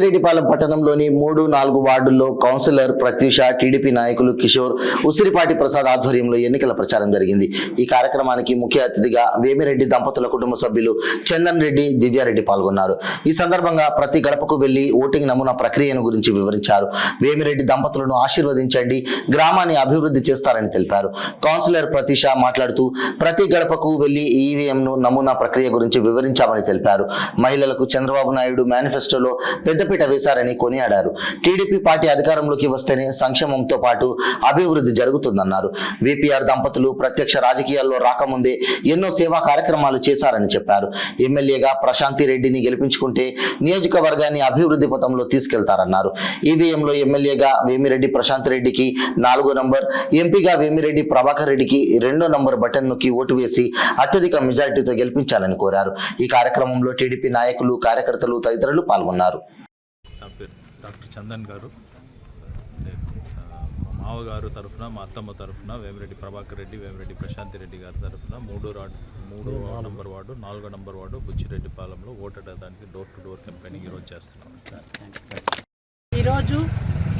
బుచ్చిరెడ్డిపాలెం పట్టణంలోని 3-4 వార్డుల్లో councillor Pratyusha, TDP నాయకులు కిషోర్, ఉసిరిపాటి ప్రసాద్ ఆధ్వర్యంలో ఎన్నికల ప్రచారం జరిగింది. ఈ కార్యక్రమానికి ముఖ్య అతిథిగా వేమిరెడ్డి దంపతుల కుటుంబ సభ్యులు చందన్ రెడ్డి, దివ్యారెడ్డి పాల్గొన్నారు. ఈ సందర్భంగా ప్రతి గడపకు వెళ్లి ఓటింగ్ నమూనా ప్రక్రియను గురించి వివరించారు. వేమిరెడ్డి దంపతులను ఆశీర్వదించండి, గ్రామాన్ని అభివృద్ధి చేస్తారని తెలిపారు. కౌన్సిలర్ ప్రత్యూష మాట్లాడుతూ ప్రతి గడపకు వెళ్లి ఈవీఎంను నమూనా ప్రక్రియ గురించి వివరించామని తెలిపారు. మహిళలకు చంద్రబాబు నాయుడు మేనిఫెస్టోలో పెద్దపీట వేశారని కొనియాడారు. టీడీపీ పార్టీ అధికారంలోకి వస్తేనే సంక్షేమంతో పాటు అభివృద్ధి జరుగుతుందన్నారు. వీపీఆర్ దంపతులు ప్రత్యక్ష రాజకీయాల్లో రాకముందే ఎన్నో సేవా కార్యక్రమాలు చేశారని చెప్పారు. ఎమ్మెల్యేగా ప్రశాంతి రెడ్డిని గెలిపించుకుంటే నియోజకవర్గాన్ని అభివృద్ధి పథంలో తీసుకెళ్తారన్నారు. ఈవీఎంలో ఎమ్మెల్యేగా వేమిరెడ్డి ప్రశాంతి రెడ్డికి 4వ నంబర్, ఎంపీగా వేమిరెడ్డి ప్రభాకర్ రెడ్డికి 2వ నంబర్ బటన్ నొక్కి ఓటు వేసి అత్యధిక మెజారిటీతో గెలిపించాలని కోరారు. ఈ కార్యక్రమంలో టీడీపీ నాయకులు, కార్యకర్తలు తదితరులు పాల్గొన్నారు. డాక్టర్ చందన్ గారు, మా మావగారు తరఫున, మా అత్తమ్మ తరఫున, వేమిరెడ్డి ప్రభాకర్ రెడ్డి, వేమిరెడ్డి ప్రశాంతి రెడ్డి గారి తరఫున 3వ నంబర్ వార్డు, 4వ నంబర్ వార్డు బుచ్చిరెడ్డిపాలెంలో ఓటేయడానికి డోర్ టు డోర్ క్యాంపెయినింగ్ ఈరోజు చేస్తున్నాం. ఈరోజు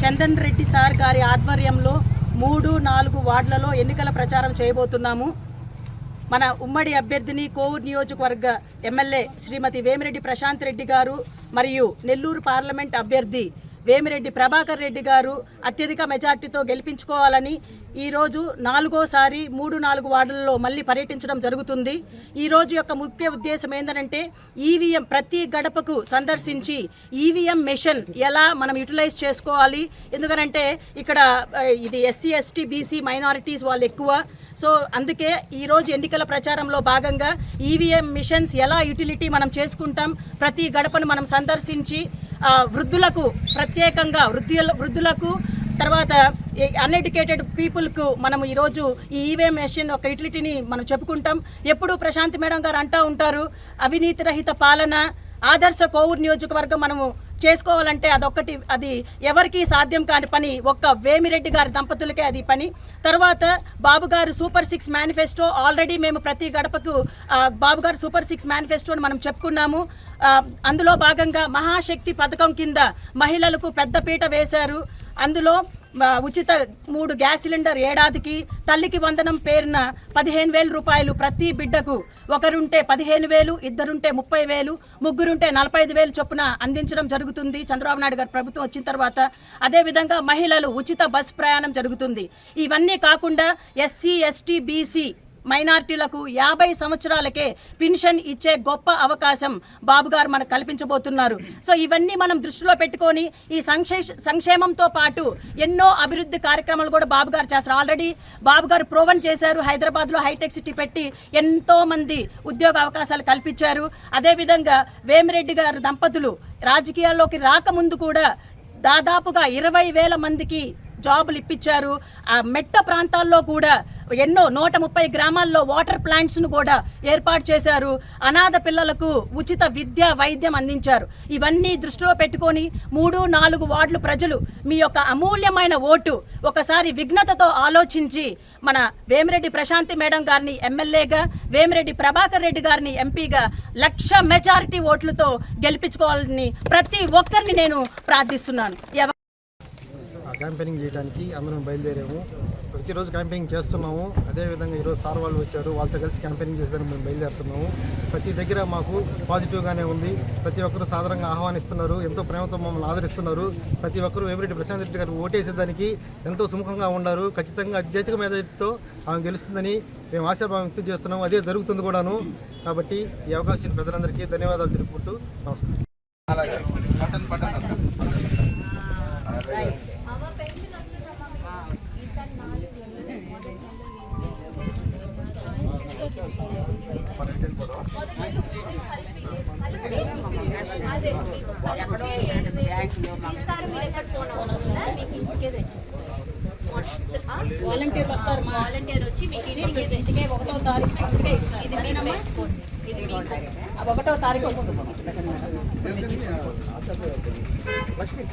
చందన్ రెడ్డి సార్ గారి ఆధ్వర్యంలో 3-4 వార్డులలో ఎన్నికల ప్రచారం చేయబోతున్నాము. మన ఉమ్మడి అభ్యర్థిని కోవూరు నియోజకవర్గ ఎమ్మెల్యే శ్రీమతి వేమిరెడ్డి ప్రశాంత్ రెడ్డి గారు మరియు నెల్లూరు పార్లమెంట్ అభ్యర్థి వేమిరెడ్డి ప్రభాకర్ రెడ్డి గారు అత్యధిక మెజార్టీతో గెలిపించుకోవాలని ఈరోజు 4వసారి 3-4 వార్డులలో మళ్ళీ పర్యటించడం జరుగుతుంది. ఈరోజు యొక్క ముఖ్య ఉద్దేశం ఏంటంటే ఈవీఎం ప్రతి గడపకు సందర్శించి ఈవీఎం మెషిన్ ఎలా మనం యూటిలైజ్ చేసుకోవాలి. ఎందుకంటే ఇక్కడ ఇది ఎస్సీ, ఎస్టీ, బీసీ మైనారిటీస్ వాళ్ళు ఎక్కువ. సో అందుకే ఈరోజు ఎన్నికల ప్రచారంలో భాగంగా ఈవీఎం మిషన్స్ ఎలా యూటిలిటీ మనం చేసుకుంటాం, ప్రతి గడపను మనం సందర్శించి వృద్ధులకు ప్రత్యేకంగా వృద్ధులకు తర్వాత అన్ఎడ్యుకేటెడ్ పీపుల్కు మనం ఈరోజు ఈ ఈవీఎం మెషిన్ ఒక యూటిలిటీని మనం చెప్పుకుంటాం. ఎప్పుడు ప్రశాంతి మేడం గారు అంటూ ఉంటారు, అవినీతి రహిత పాలన, ఆదర్శ కోవూరు నియోజకవర్గం మనము చేసుకోవాలంటే అది ఎవరికి సాధ్యం కాని పని, ఒక్క వేమిరెడ్డి గారి దంపతులకే అది పని. తర్వాత బాబు గారు సూపర్ 6 మేనిఫెస్టో ఆల్రెడీ మేము ప్రతి గడపకు బాబు గారు సూపర్ 6 మేనిఫెస్టోని మనం చెప్పుకున్నాము. అందులో భాగంగా మహాశక్తి పథకం కింద మహిళలకు పెద్దపీట వేశారు. అందులో ఉచిత 3 గ్యాస్ సిలిండర్ ఏడాదికి, తల్లికి వందనం పేరున 15,000 రూపాయలు ప్రతి బిడ్డకు, ఒకరుంటే 15,000, ఇద్దరుంటే 30,000, ముగ్గురుంటే 45,000 చొప్పున అందించడం జరుగుతుంది చంద్రబాబు నాయుడు గారు ప్రభుత్వం వచ్చిన తర్వాత. అదేవిధంగా మహిళలు ఉచిత బస్ ప్రయాణం జరుగుతుంది. ఇవన్నీ కాకుండా ఎస్సీ, ఎస్టీ, బీసీ మైనార్టీలకు 50 సంవత్సరాలకే పెన్షన్ ఇచ్చే గొప్ప అవకాశం బాబు గారు మనకు కల్పించబోతున్నారు. సో ఇవన్నీ మనం దృష్టిలో పెట్టుకొని ఈ సంక్షేమంతో పాటు ఎన్నో అభివృద్ధి కార్యక్రమాలు కూడా బాబు గారు చేస్తారు. ఆల్రెడీ బాబు గారు ప్రూవన్ చేశారు. హైదరాబాద్లో హైటెక్ సిటీ పెట్టి ఎంతో మంది ఉద్యోగ అవకాశాలు కల్పించారు. అదేవిధంగా వేమిరెడ్డి గారు దంపతులు రాజకీయాల్లోకి రాకముందు కూడా దాదాపుగా 20,000 మందికి జాబులు ఇప్పించారు. ఆ మెట్ట ప్రాంతాల్లో కూడా ఎన్నో 130 గ్రామాల్లో వాటర్ ప్లాంట్స్ను కూడా ఏర్పాటు చేశారు. అనాథ పిల్లలకు ఉచిత విద్య, వైద్యం అందించారు. ఇవన్నీ దృష్టిలో పెట్టుకొని 3-4 వార్డుల ప్రజలు మీ యొక్క అమూల్యమైన ఓటు ఒకసారి విఘ్నతతో ఆలోచించి మన వేమిరెడ్డి ప్రశాంతి మేడం గారిని ఎమ్మెల్యేగా, వేమిరెడ్డి ప్రభాకర్ రెడ్డి గారిని ఎంపీగా 1,00,000 మెజారిటీ ఓట్లతో గెలిపించుకోవాలని ప్రతి ఒక్కరిని నేను ప్రార్థిస్తున్నాను. క్యాంపెయినింగ్ చేయడానికి అందరం బయలుదేరాము. ప్రతిరోజు క్యాంపెయినింగ్ చేస్తున్నాము. అదేవిధంగా ఈరోజు సార్ వాళ్ళు వచ్చారు, వాళ్ళతో కలిసి క్యాంపెయినింగ్ చేసేదానికి మేము బయలుదేరుతున్నాము. ప్రతి దగ్గర మాకు పాజిటివ్గానే ఉంది. ప్రతి ఒక్కరు సాధారణంగా ఆహ్వానిస్తున్నారు, ఎంతో ప్రేమతో మమ్మల్ని ఆదరిస్తున్నారు. ప్రతి ఒక్కరు వేమిరెడ్డి ప్రశాంత్ రెడ్డి గారు ఓటేసేదానికి ఎంతో సుముఖంగా ఉన్నారు. ఖచ్చితంగా అత్యధిక మెజారిటీతో ఆమె గెలుస్తుందని మేము ఆశాభావం వ్యక్తం చేస్తున్నాము. అదే జరుగుతుంది కూడాను. కాబట్టి ఈ అవకాశం ప్రజలందరికీ ధన్యవాదాలు తెలుపుకుంటూ నమస్కారం. వాలంటీర్లు వస్తారు. వాలంటీర్ వచ్చి ఇంటికే 1వ తారీఖున ఇంటికే ఇస్తారు. ఇది 1వ తారీఖు వస్తుంది. లక్ష్మి